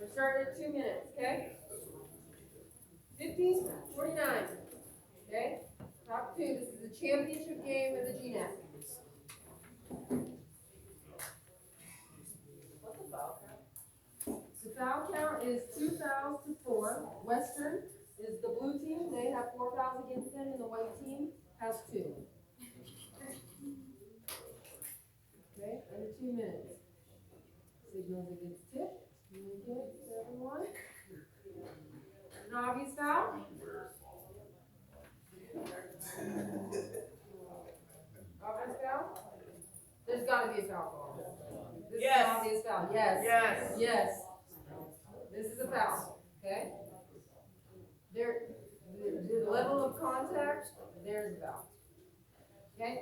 We're starting at 2 minutes, okay? 50-49. Okay? Top two. This is the championship game of the GNAC. What's the foul count? The foul count is 2 fouls to 4. Western is the blue team. They have 4 fouls against them, and the white team has 2. Okay? Under 2 minutes. Signals against tip. Communicate to everyone. An obvious foul? Obvious foul? There's got to be a foul call. This is an obvious foul. Yes. Yes. Yes. This is a foul. Okay? The level of contact, there's a foul. Okay?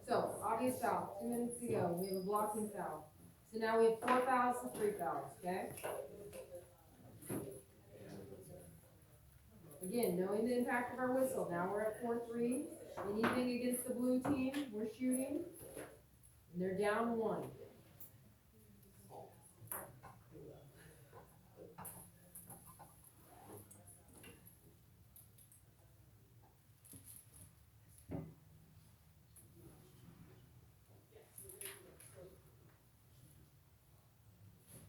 So, obvious foul. 2 minutes to go. We have a blocking foul. So now we have 4 fouls to 3 fouls. Okay? Again, knowing the impact of our whistle. Now we're at 4-3. Anything against the blue team, we're shooting. And they're down 1.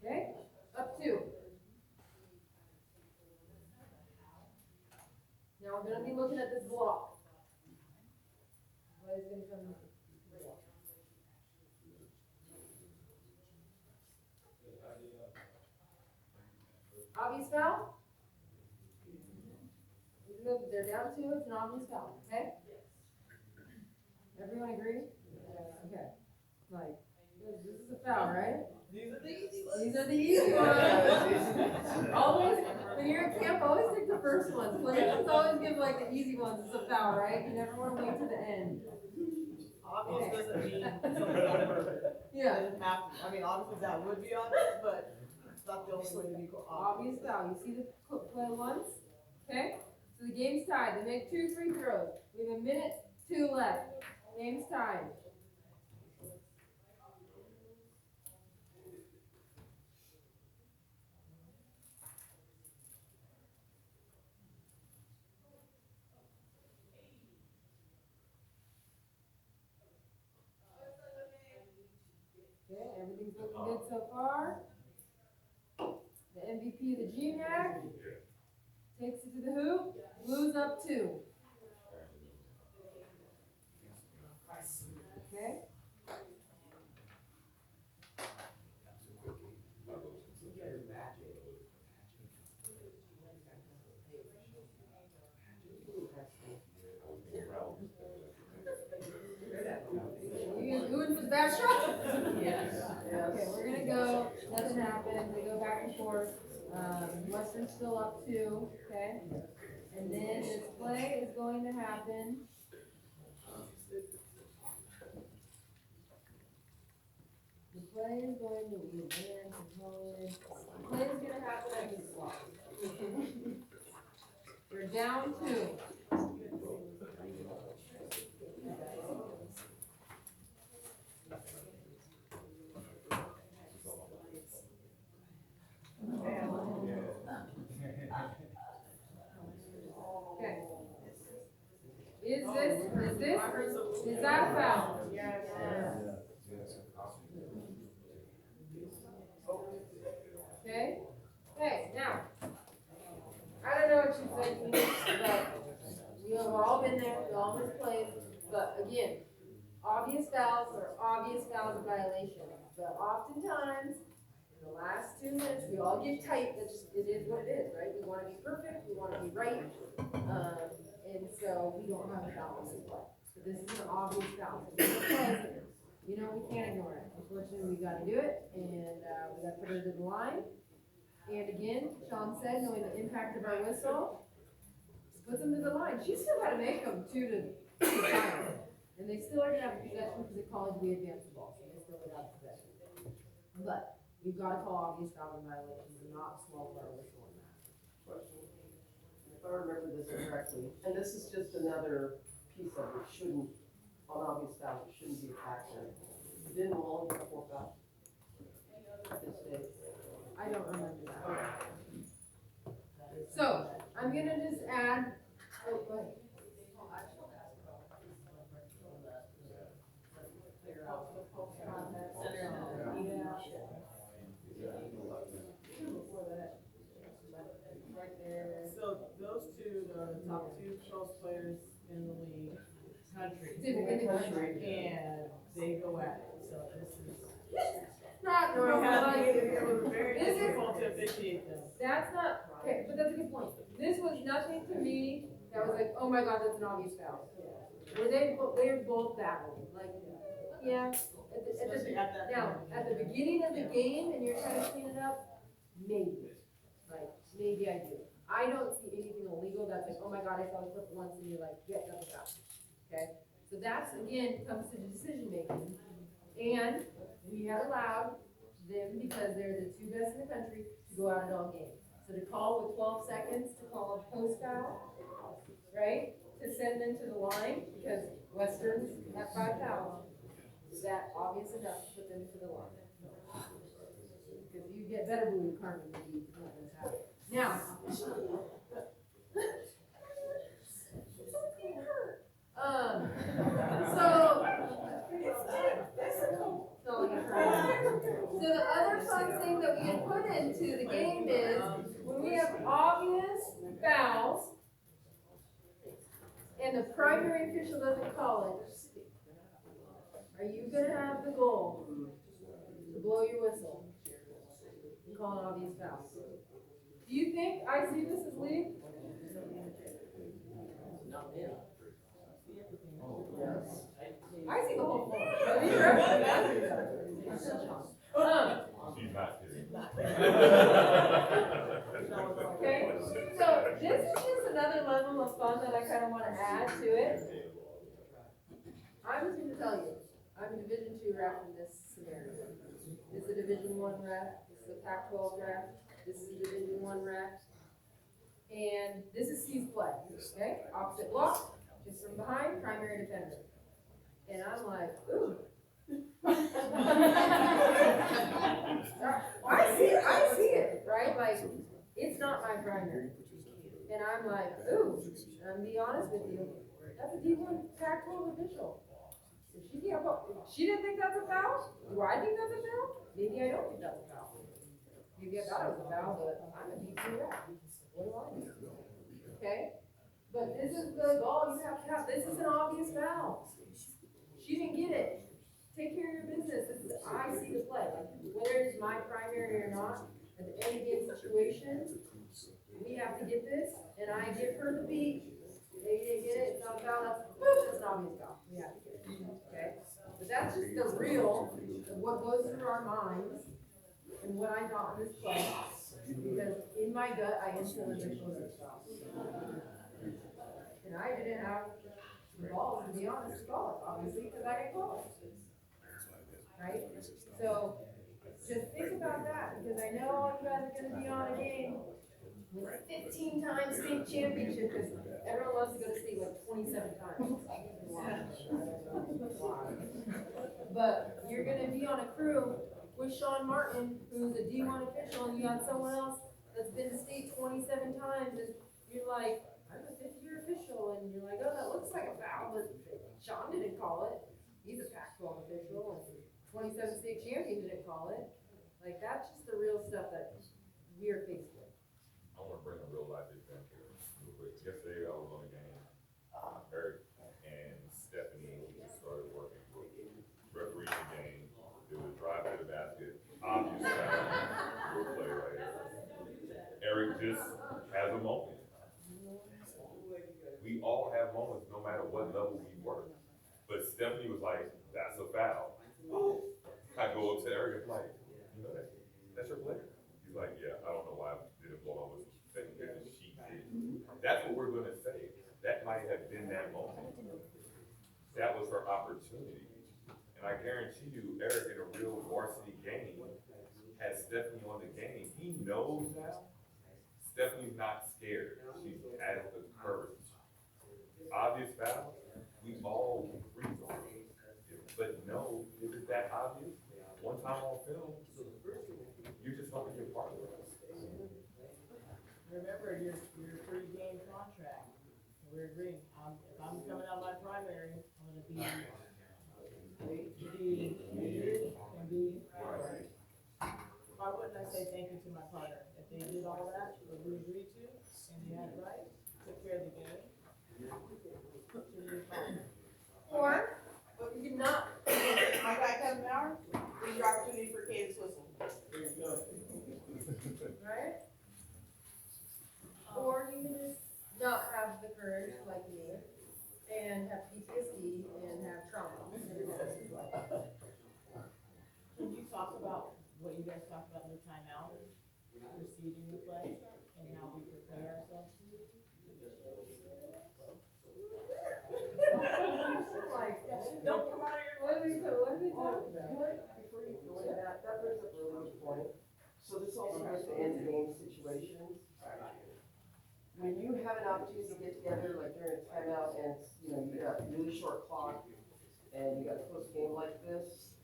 Okay? Up 2. Now we're going to be looking at this block. What is going to come? Obvious foul? They're down 2, it's an obvious foul, okay? Everyone agree? Okay. Like, this is a foul, right? These are the easy ones. These are the easy ones. Always, when you're at camp, always pick the first ones. Players always give like the easy ones, it's a foul, right? You never want to wait to the end. Obvious doesn't mean something perfect. Yeah. It doesn't have to. I mean, obviously that would be obvious, but it's not the only way to be obvious. Obvious foul. You see the play once? Okay? So the game's tied. They make 2 free throws. We have 1 minute 2 left. Game's tied. Okay, everything's looking good so far. The MVP of the GNAC takes it to the hoop. Blues up 2. Okay. You guys good for the bad shot? Yes. Okay, we're gonna go. Nothing happened. They go back and forth. Western's still up 2. Okay. And then this play is going to happen. The play is going to be advanced component. The play is going to happen at this block. They're down 2. Okay. Is that a foul? Yes. Okay? Okay, now, I don't know what you think, but we have all been there, we all misplayed, but again, obvious fouls are obvious fouls of violation. But oftentimes, in the last 2 minutes, we all get tight, it is what it is, right? We want to be perfect, we want to be right, and so we don't have a foul to play. So this is an obvious foul. So we can't ignore it. Unfortunately, we got to do it, and we got to put it in the line. And again, Sean said, knowing the impact of our whistle, puts them to the line. She still had to make them 2 to 5. And they still are going to have possession because at college we advance the ball, so they still would have possession. But we've got to call obvious foul and violations and not swallow our whistle on that. Question. If I remember this correctly, and this is just another piece of it, shouldn't, on obvious fouls, it shouldn't be a factor. Didn't Wally get 4 fouls at this stage? I don't remember that. So, I'm gonna just add, oh, go ahead. Right there. So those two, the top two post players in the league, country. In the country. And they go at it, so this is. Not We normal, had, like, it was very this is- difficult to officiate them. that's not, okay, but that's a good point. This was nothing to me that was like, oh my god, that's an obvious foul. Where they're both battling, like, yeah, Especially at that. now, at the beginning of the game and you're trying to clean it up, maybe, like, maybe I do. I don't see anything illegal that's like, oh my god, I saw the clip once and you're like, yeah, that's a foul, okay? So that's, again, comes to the decision making. And we had allowed them, because they're the two best in the country, to go out at all games. So to call with 12 seconds, to call a post foul, right? To send them to the line, because Westerns have 5 fouls. Is that obvious enough to put them to the line? Because you get better believe Carmen would be now. So the other fun thing that we had put into the game is when we have obvious fouls and the primary official doesn't call it, are you gonna have the goal to blow your whistle and call an obvious foul? Do you think I see this as league? I see the whole floor. She's not kidding. Okay, so this is just another level of fun that I kind of want to add to it. I'm just going to tell you, I'm a Division II ref in this scenario. This is a Division I ref, this is a Pac-12 ref, this is a Division I ref, and this is C's play, okay? Opposite block, just from behind, primary defender. And I'm like, ooh. I see it, right? Like, it's not my primary. And I'm like, ooh, I'm gonna be honest with you, that's a D1 Pac-12 official. If she didn't think that's a foul, do I think that's a foul? Maybe I don't think that's a foul. Maybe I thought it was a foul, but I'm a D2 rep. What do I do? Okay? But this is the goal you have to have. This is an obvious foul. She didn't get it. Take care of your business. This is, I see the play. Like, whether it's my primary or not, at the end of game situation, we have to get this, and I give her the beat. They didn't get it, it's not a foul, that's an obvious foul. We have to get it, okay? But that's just the real of what goes through our minds and what I got in this play. Because in my gut, I instantly wish it was a foul. And I didn't have the balls, to be honest, to call it, obviously, because I didn't call it. Right? So, just think about that, because I know all you guys are gonna be on a game with 15 times state championship, because everyone loves to go to state like 27 times. But you're gonna be on a crew with Sean Martin, who's a D1 official, and you got someone else that's been to state 27 times, and you're like, I'm a 5th-year official, and you're like, oh, that looks like a foul, but Sean didn't call it. He's a Pac-12 official, and 27 state champion didn't call it. Like, that's just the real stuff that we are faced with. I want to bring a real life example here real quick. Yesterday I was on a game. Eric and Stephanie started working with refereeing the game. It was drive to the basket, obvious foul, real play right here. Eric just has a moment. We all have moments, no matter what level we work. But Stephanie was like, "That's a foul." I go up to Eric and like, "You know that's your player." He's like, "Yeah, I don't know why I didn't blow my whistle." Because she did. That's what we're gonna say. That might have been that moment. That was her opportunity. And I guarantee you, Eric in a real varsity game has Stephanie on the game. He knows that. Stephanie's not scared. She has the courage. Obvious foul, we all can freeze on it. But no, is it that obvious? One time on film, you're just hoping you're part of we're agreeing, if I'm coming out my primary, I'm gonna be muted and be. Why wouldn't I say thank you to my partner? If they did all that, what we agreed to, and they had it right, took care of the game. Should be fine. Or, you can not, My guy Kevin Bauer, here's your opportunity for Kansas whistle. right? Or you can just not have the courage like me and have PTSD and have trauma. Can you talk about what you guys talked about in the timeout, preceding the play, and how we prepare ourselves? Like, Don't come out here. what are we talking about? Before you go into that, that brings up a really good point. So this also goes to end game situations. When you have an opportunity to get together, like during a timeout, and it's, you know, you got a really short clock, and you got a close game like this,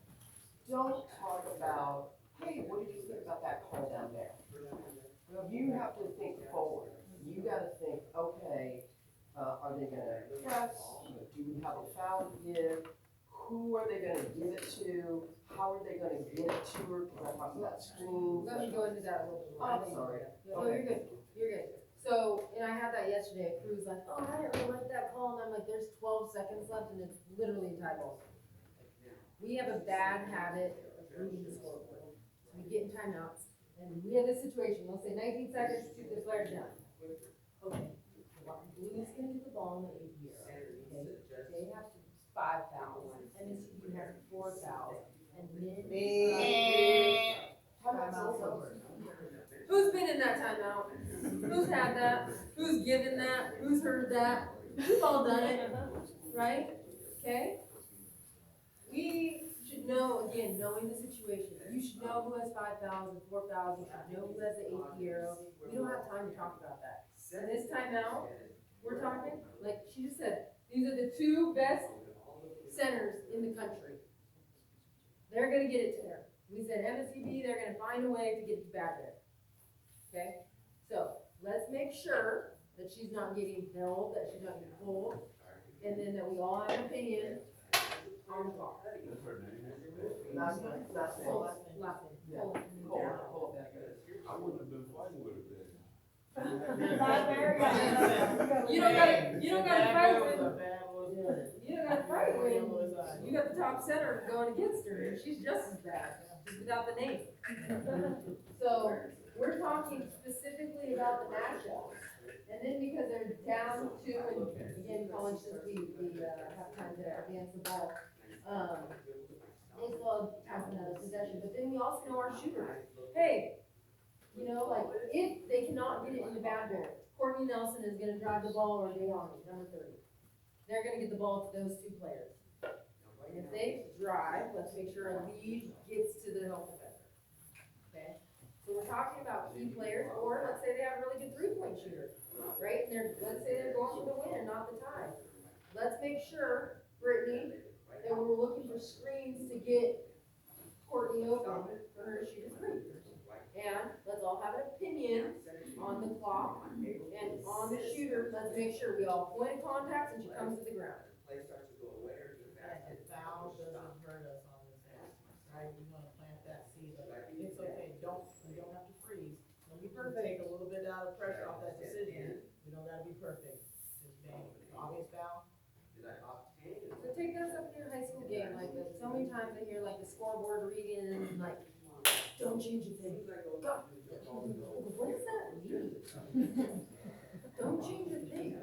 don't talk about, hey, what did you think about that call down there? You have to think forward. You gotta think, okay, are they gonna press? Do we have a foul to give? Who are they gonna give it to? How are they gonna get it to her? Because I talked about screens. Let me go into that a little bit more. Oh, I'm sorry. No, you're good, you're good. So, and I had that yesterday, Crew's like, oh, I didn't really like that call, and I'm like, there's 12 seconds left, and it's literally a tie ball. We have a bad habit of reading the scoreboard. So we get in timeouts, and we have this situation, we'll say 19 seconds, shoot this player down. Okay, Blue's gonna get the ball in the 8th year, okay? They have 5 fouls, MSU has 4 fouls, and then. Timeout's over. Who's been in that timeout? Who's had that? Who's given that? Who's heard that? We've all done it, right? Okay? We should know, again, knowing the situation. You should know who has 5 fouls and 4 fouls. You should know who has the 8th arrow. We don't have time to talk about that. In this timeout, we're talking, like she just said, these are the 2 best centers in the country. They're gonna get it to her. We said MSCB, they're gonna find a way to get it back there. Okay? So, let's make sure that she's not getting held, that she's not getting pulled, and then that we all have an opinion on the clock. Last name. Last name. Yeah. Pull it. Hold it. I wouldn't have been fighting with it then. You don't gotta fight with, Bad was you don't gotta fight with, you got the top center going against her, and she's just as bad, just without the name. So, we're talking specifically about the matchup. And then because they're down 2, and again, college, since we have time to advance the ball, they still have another possession, but then we also know our shooters. Hey, you know, like, if they cannot get it in the bad bear, Courtney Nelson is gonna drive the ball, or Jillian, number 30. They're gonna get the ball to those 2 players. And if they drive, let's make sure a lead gets to the help defender. Okay? So we're talking about key players, or let's say they have a really good 3-point shooter, right? And let's say they're going for the win, not the tie. Let's make sure, Brittany, that we're looking for screens to get Courtney open for her to shoot a 3. And let's all have an opinion on the clock and on the shooter. Let's make sure we all point at contacts and she comes to the ground. And foul doesn't hurt us on this end, right? We wanna plant that seed, like, it's okay, we don't have to freeze. Don't be perfect, take a little bit out of pressure off that decision, we don't gotta be perfect, just bang, obvious foul. So take this up in your high school game, like so many times I hear like the scoreboard reading and like, don't change a thing. God, what does that mean? Don't change a thing.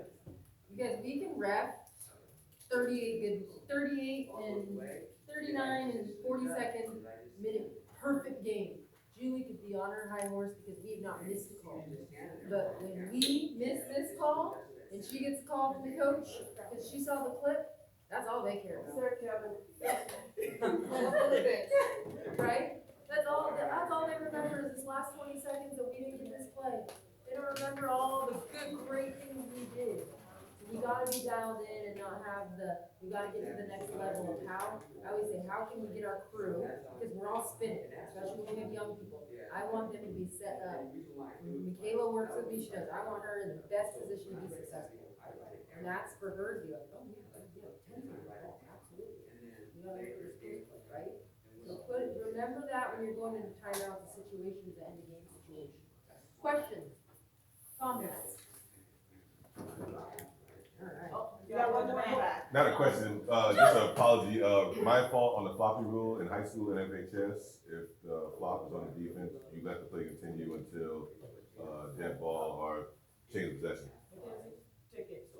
Because we can ref 38 and 39 and 40-second minute perfect game. Julie could be on her high horse because we have not missed a call. But when we miss this call and she gets a call from the coach because she saw the clip, that's all they care about. Sir Kevin. Right? That's all they remember is this last 20 seconds that we didn't get this play. They don't remember all the good, great things we did. So we gotta be dialed in and not have we gotta get to the next level of how, I always say, how can we get our crew, because we're all spinning, especially when we have young people. I want them to be set up. When Michaela works with me, she does, I want her in the best position to be successful. And that's for her to be like, oh, yeah, Tim's on the ball, absolutely. You gotta look for the play, right? So remember that when you're going into timeouts and situations, the end of game situations. Questions? Comments? Alright. Oh, you got one more back. Not a question, just an apology, my fault on the floppy rule in high school and FHS. If the flop is on the defense, you let the play continue until, dead ball or change of possession. Ticket.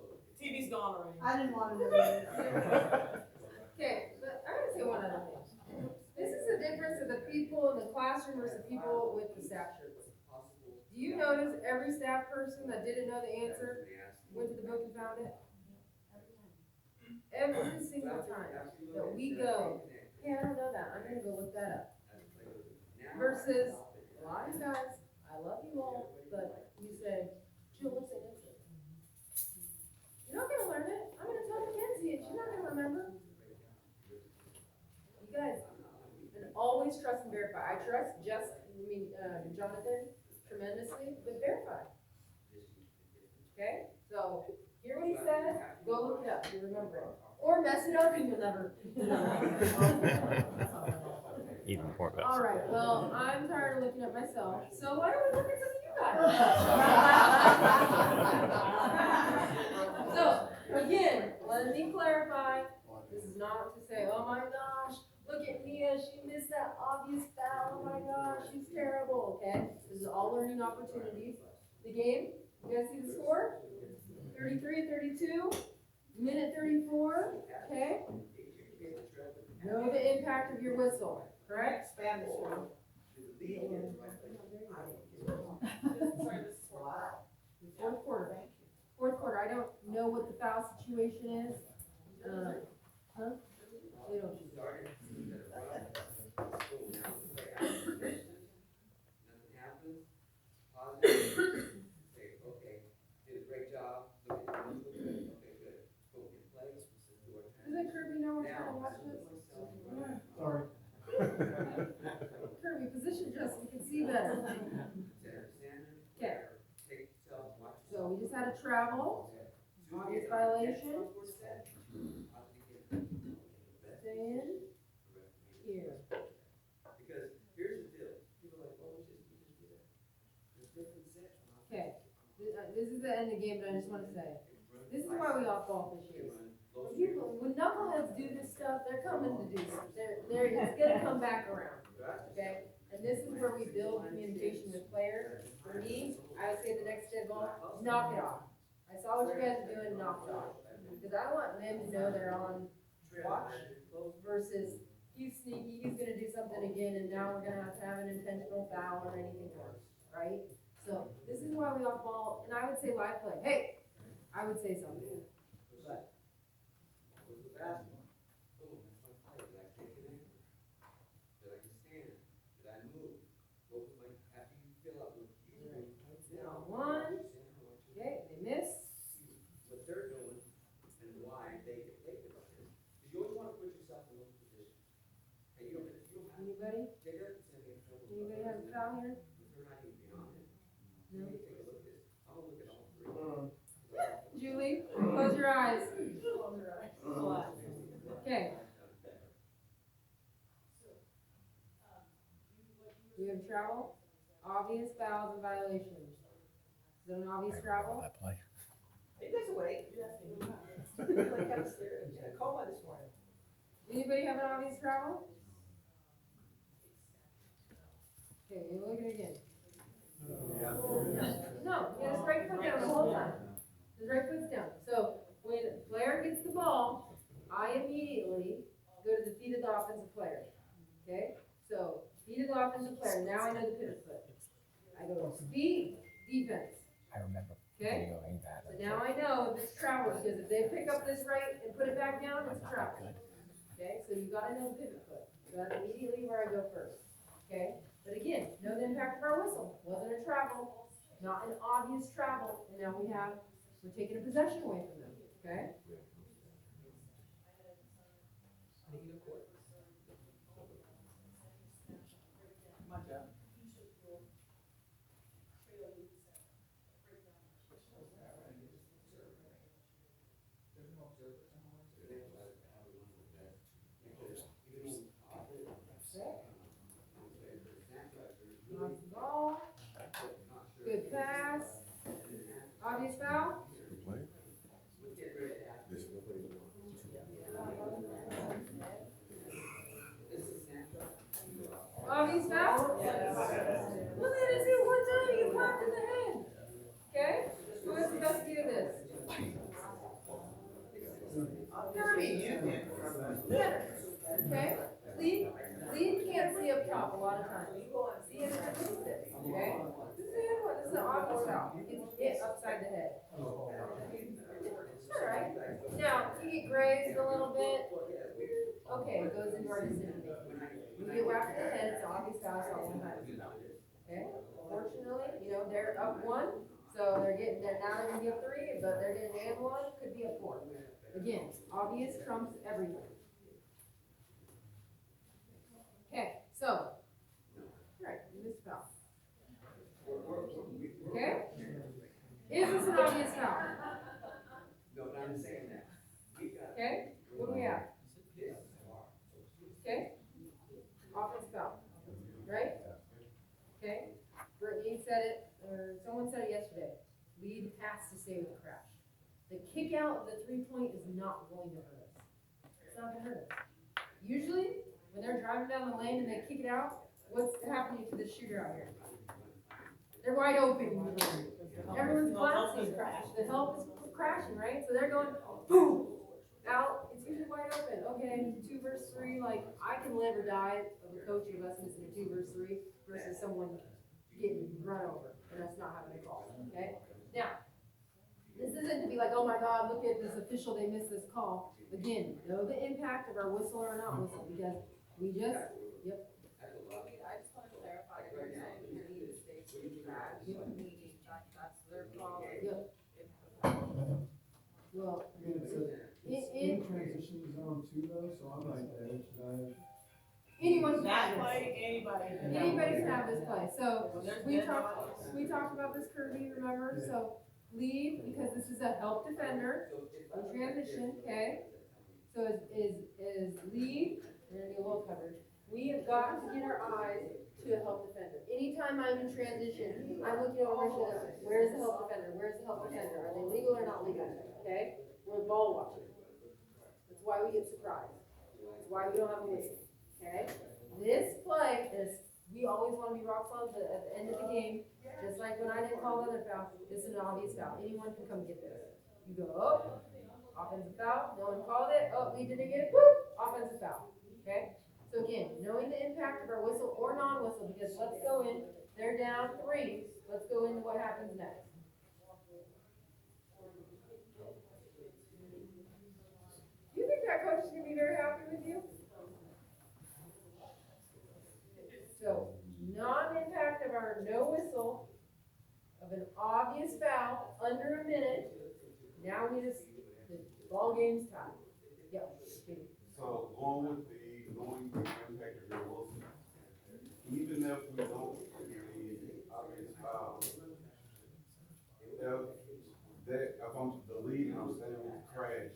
TV's gone already. I didn't want to know that. Okay, but I'm gonna say one other thing. This is the difference of the people in the classroom versus the people with the staff shirts. Do you notice every staff person that didn't know the answer went to the book and found it? Every single time that we go, hey, I don't know that, I'm gonna go look that up. Versus, a lot of you guys, I love you all, but you say, Jill, what's the answer? You're not gonna learn it, I'm gonna tell Mackenzie it, she's not gonna remember. You guys, and always trust and verify. I trust Jonathan tremendously, but verify. Okay, so hear what he says, go look it up, you remember it. Or mess it up and you'll never. Even more best. All right, well, I'm tired of looking at myself, so why don't we look at some of you guys? So, again, let me clarify, this is not to say, oh my gosh, look at Mia, she missed that obvious foul, oh my gosh, she's terrible, okay? This is all learning opportunities. The game, you guys see the score? 33-32, minute 34, okay? Know the impact of your whistle, correct? Spanish. Fourth quarter. Fourth quarter, I don't know what the foul situation is. Huh? They don't choose. Doesn't Kirby know we're trying to watch this? Sorry. Kirby, position just, we can see better. Okay. So we just had a travel, obvious violation. Stay in here. Because here's the deal, people are like, oh, we just do that. There's different sets. Okay, this is the end of the game, but I just wanna say, this is why we off-ball fishes. When people, when knuckleheads do this stuff, they're coming to do something. It's gonna come back around, okay? And this is where we build communication with players. For me, I would say the next dead ball, knock it off. I saw what you guys are doing, knock it off. Because I want them to know they're on watch versus he's sneaky, he's gonna do something again, and now we're gonna have an intentional foul or anything worse, right? So this is why we off ball, and I would say live play, hey, I would say something. But one, okay, they miss. What they're doing and why they did like this. Because you always want to put yourself in those positions. Hey, you don't have Anybody? take it, it's gonna get in trouble. Anybody have a foul here? They're not even beyond it. No. You need to take a look at this. I'm gonna look at all three. Julie, close your eyes. Okay. We have travel, obvious fouls and violations. Is it an obvious travel? That play. Are you guys awake? Like I was in a coma this morning. Anybody have an obvious travel? Okay, you look at it again. No, you got his right foot down the whole time. His right foot's down. So when a player gets the ball, I immediately go to the feet of the offensive player. Okay? So feet of the offensive player, now I know the pivot foot. I go speed, defense. I remember Okay? videoing that. So now I know if it's travel, because if they pick up this right and put it back down, it's travel. Okay, so you gotta know the pivot foot. So that's immediately where I go first. Okay? But again, know the impact of our whistle. Wasn't a travel, not an obvious travel, and now we're taking a possession away from them. Okay? My job. Nice ball. Good pass. Obvious foul? Obvious foul? Well, that is it one time you popped in the head. Okay? Who has the best view of this? Kirby. Okay? Lead can't see up top a lot of times. See it underneath it. Okay? This is a good one. This is an obvious foul. You get hit upside the head. Alright. Now, you get grazed a little bit. Okay, it goes into our decision making. You get whacked in the head, it's an obvious foul, so one time. Okay? Fortunately, they're up one, so they're now they're gonna get three, but they're getting and one, could be a four. Again, obvious trumps everything. Okay, so, alright, you missed foul. Okay? Is this an obvious foul? No, but I'm saying that. Okay? What do we have? Okay? Offense foul. Right? Okay? Brittany said it, or someone said it yesterday. Lead has to stay with the crash. The kick out, the 3-point is not going to hurt us. It's not gonna hurt us. Usually, when they're driving down the lane and they kick it out, what's happening to the shooter out here? They're wide open. Everyone's collapsing. The help is crashing, right? So they're going, boom, out. It's usually wide open. Okay, 2 versus 3, like, I can live or die of a coach of us missing a 2 versus 3 versus someone getting run over and us not having a call, okay? Now, this isn't to be like, oh my God, look at this official, they missed this call. Again, know the impact of our whistle or not whistle, because we just, yep. I just want to clarify, you're saying you need to stay trash, that's their call. Yep. Well, In transition zone too though, so I'm like, should I? anyone can That have this. play, anybody. Anybody can have this play, so When there's we dead talked, bodies. we talked about this, Kirby, remember? So leave, because this is a help defender, in transition, okay? So is lead, and then a little coverage. We have got to get our eyes to a help defender. Anytime I'm in transition, I'm looking over to them. Where's the help defender? Where's the help defender? Are they legal or not legal? Okay? We're ball watching. That's why we get surprised. That's why we don't have a whistle. Okay? This play is, we always want to be rock solid at the end of the game. Just like when I didn't call the other foul, this is an obvious foul. Anyone can come get this. You go, oh, offensive foul, no one called it, oh, we didn't get it, whoop, offensive foul. Okay? So again, knowing the impact of our whistle or non-whistle, because let's go in, they're down 3, let's go into what happens next. Do you think that coach is gonna be very happy with you? So, non-impact of our no whistle, of an obvious foul, under a minute, now the ball game's tied. Yep. So going with knowing the impact of your Wilson, even if we don't get the obvious foul, if I'm the lead and I'm standing with the crash,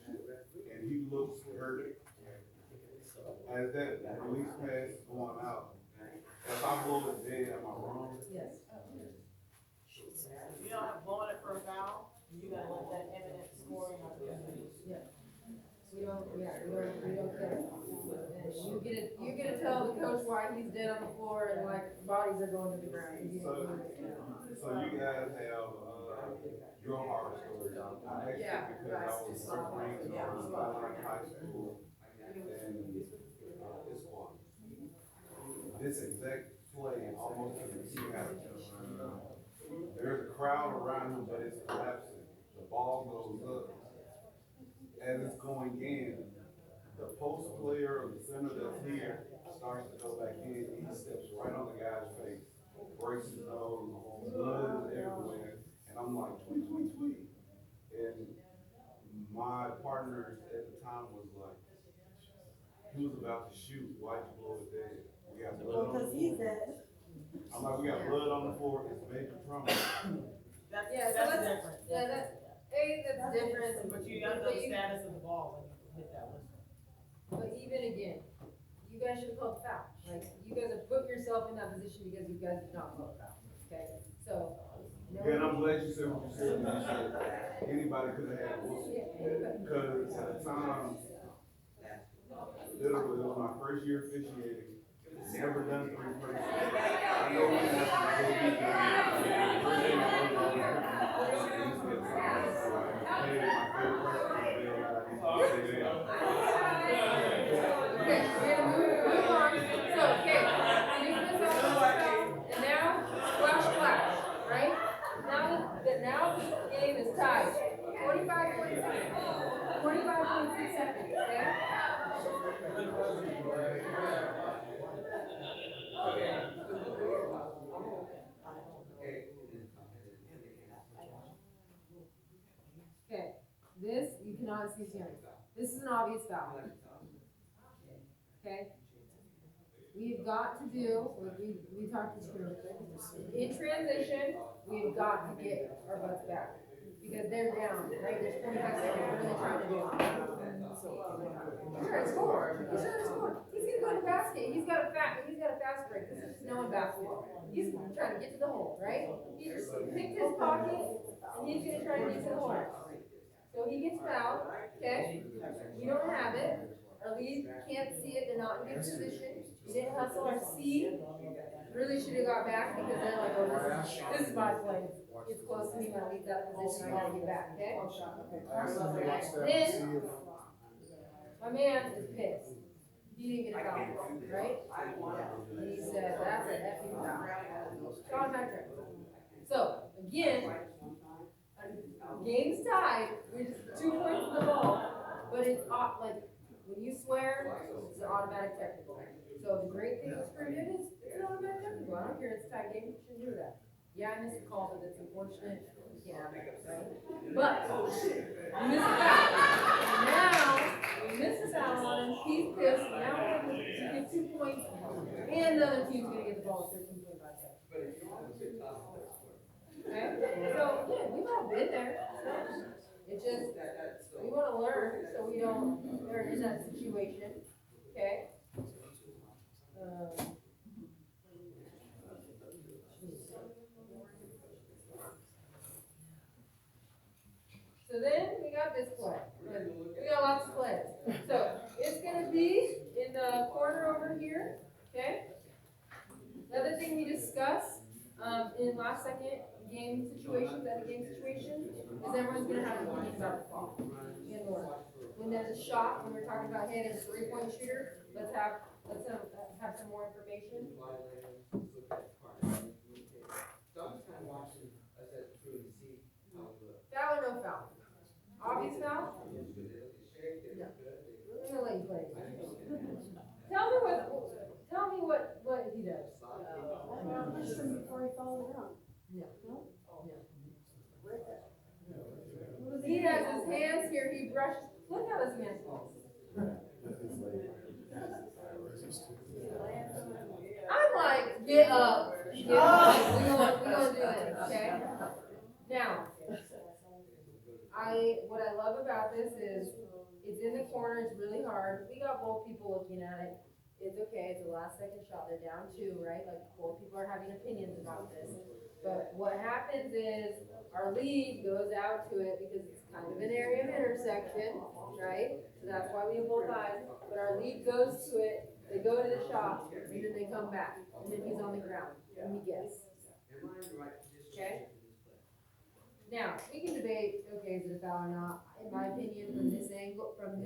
and he looks hurt, as that release pass is going out, if I blow it dead, am I wrong? Yes. You don't have blowing it for a foul, you gotta let that eminent scoring opportunity. We don't care. And you get to tell the coach why he's dead on the floor and like bodies are going to the ground. So you guys have, your horror story. I asked Yeah, you because I was refereeing on Skyline High School and, Issaquah. This exact play almost to the key house. There's a crowd around him, but it's collapsing. The ball goes up. As it's going in, the post player of the center that's here starts to go back in. He steps right on the guy's face, breaks his nose, blood is everywhere. And I'm like, tweet, tweet, tweet. And my partner at the time was like, he was about to shoot. Why'd you blow it dead? We got blood on the floor. I'm like, we got blood on the floor. It's major trauma. That's Yeah, so that's let's, different. yeah, that's different. But you gotta know the status of the ball when you hit that whistle. But even again, you guys should have called foul. Like, you guys have put yourself in that position because you guys did not call foul, okay? So. Yeah, and I'm glad you said what you said, when you said anybody could have had a whistle. Because at the time, literally, it was my first year officiating, never done three first. I know we have to go deep. First thing I wrote down was hey, my favorite person is Bill, I need to say that. Okay, we're gonna move on. So, okay, defense on foul, and now splash, right? Now the game is tied. 45.6 seconds, okay? Okay, this, you cannot see here. This is an obvious foul. Okay? We've got to do, what we talked to you in transition, we've got to get our butts back. Because they're down, right? There's 25 seconds, what are they trying to do? He's trying to score. He's trying to score. He's gonna go to the basket. He's got a fast break. This is just no one basketball. He's trying to get to the hole, right? He just picked his pocket, and he's gonna try to get to the hole. So he gets fouled, okay? We don't have it. Our lead can't see it, they're not in good position. We didn't hustle or see. Really should have got back because they're like, oh, this is my play. It's close to me, my lead's out of position, I gotta get back, okay? Then, my man is pissed. He didn't get a foul, right? And he said, that's an effing foul. Contact him. So, again, game's tied, we're just 2 points in the ball, but it's like, when you swear, it's an automatic technical. So the great thing with Screw did is, it's an automatic technical. I don't care, it's a tie game, you shouldn't do that. Yeah, I missed the call, but it's unfortunate, you can't have that, right? But, we missed a foul. Now, we missed a foul on him, he's pissed, now we're gonna get 2 points, and the other team's gonna get the ball with 13.5 seconds. Okay, so, yeah, we've all been there. It's just, we wanna learn, so we don't, are in that situation, okay? So then, we got this play. We got lots of plays. So, it's gonna be in the corner over here, okay? Another thing we discussed, in last second game situations, at a game situation, is everyone's gonna have an opinion about the ball. In order. When there's a shot, when we're talking about, hey, there's a 3-point shooter, let's have some more information. Foul or no foul? Obvious foul? No. I'm gonna let you play. Tell me what he does. Before he followed it up. No. He has his hands here, he brushed, look how his hands fall. I'm like, get up. We gonna do this, okay? Now, what I love about this is, it's in the corner, it's really hard, we got both people looking at it. It's okay, it's a last second shot, they're down 2, right? Like, both people are having opinions about this. But what happens is, our lead goes out to it because it's kind of an area of intersection, right? So that's why we have both eyes. But our lead goes to it, they go to the shot, and then they come back. And then he's on the ground, and we guess. Okay? Now, we can debate, okay, is it a foul or not? In my opinion, from this angle, I don't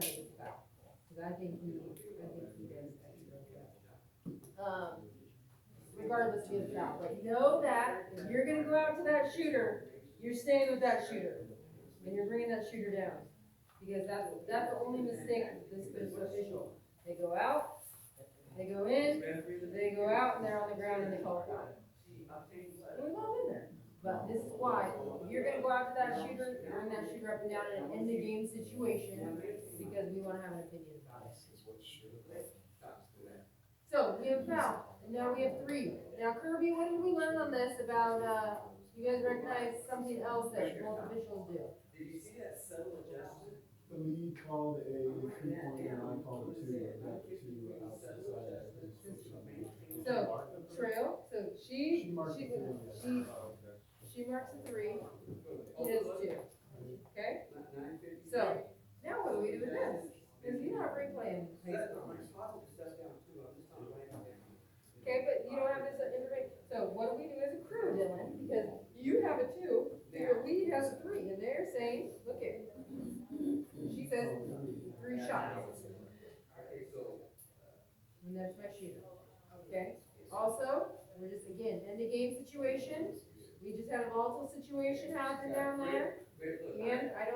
think it's a foul. Because I think he does that. Regardless of the foul, but know that if you're gonna go out to that shooter, you're staying with that shooter, and you're bringing that shooter down, because that's the only mistake this official. They go out, they go in, they go out, and they're on the ground, and they call it foul. We've all been there, but this is why if you're gonna go out to that shooter, bring that shooter up and down in an end of game situation, because we want to have an opinion about it. So we have foul. And now we have 3. Now, Kirby, what did we learn on this about You guys recognize something else that both officials do? Did you see that subtle adjustment? The lead called a 3-pointer and I called a 2, I got the 2 out to the side. So, Trail, so She marked the 3, yes. she marks a 3, he does 2, okay? So, now what do we do with this? Because you're not replaying high school. Okay, but you don't have this information, so what do we do as a crew, Dylan? Because you have a 2, your lead has a 3, and they're saying, look here. She says 3 shots. And there's my shooter, okay? Also, we're just, again, end of game situation. We just had a volatile situation happen down there. And I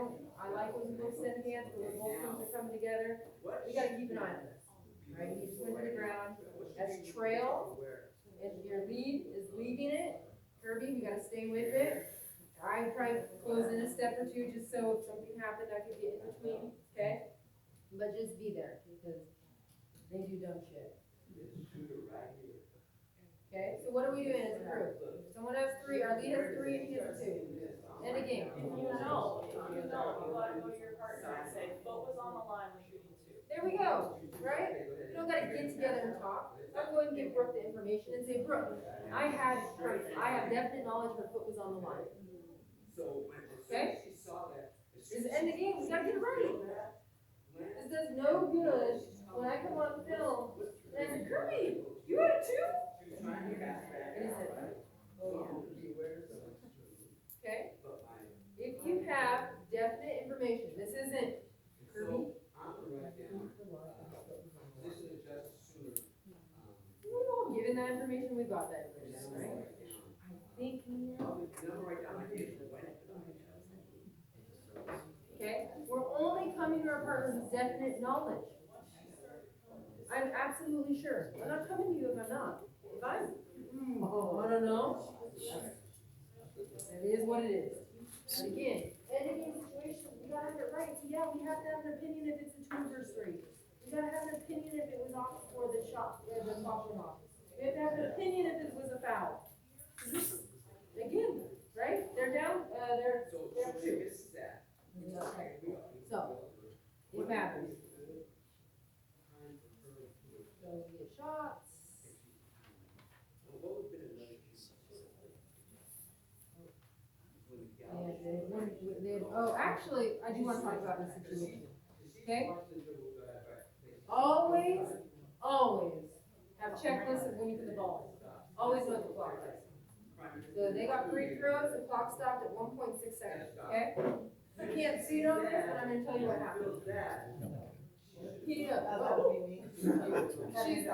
like when people send hands, but when both teams are coming together, we gotta keep an eye on this. Right, you just went to the ground, that's trail, and your lead is leaving it. Kirby, we gotta stay with it. I probably close in a step or 2, just so if something happened, I could get in between, okay? But just be there, because they do dumb shit. Okay, so what are we doing as a crew? Someone has 3, our lead has 3, and he has a 2. End of game. You know, you gotta go to your partner and say, foot was on the line, we're shooting 2. There we go, right? You don't gotta get together and talk. I'll go ahead and give Brooke the information and say, Brooke, I have definite knowledge her foot was on the line. Okay? This is the end of the game, we gotta get it right. This does no good when I come on film and I say, Kirby, you had a 2? And he said, oh yeah. Okay? If you have definite information, this isn't Kirby. We've all given that information, we've got that information, right? I think we know. Okay, we're only coming to our partners with definite knowledge. I'm absolutely sure. I'm not coming to you if I'm not. If I'm, I don't know. It is what it is. And again, any game situation, we gotta have it right. So yeah, we have to have an opinion if it's a 2 versus 3. We gotta have an opinion if it was off or the shot, or the top went off. We have to have an opinion if it was a foul. This, again, right? They're down, they're 2. So, it matters. So we get shots. Actually, I do want to talk about this situation. Okay? Always have checklists of when you put the ball in. Always know what the clock is. So they got free throws, the clock stopped at 1.6 seconds, okay? You can't see it on this, but I'm gonna tell you what happened. Heat it up. That would be me. She's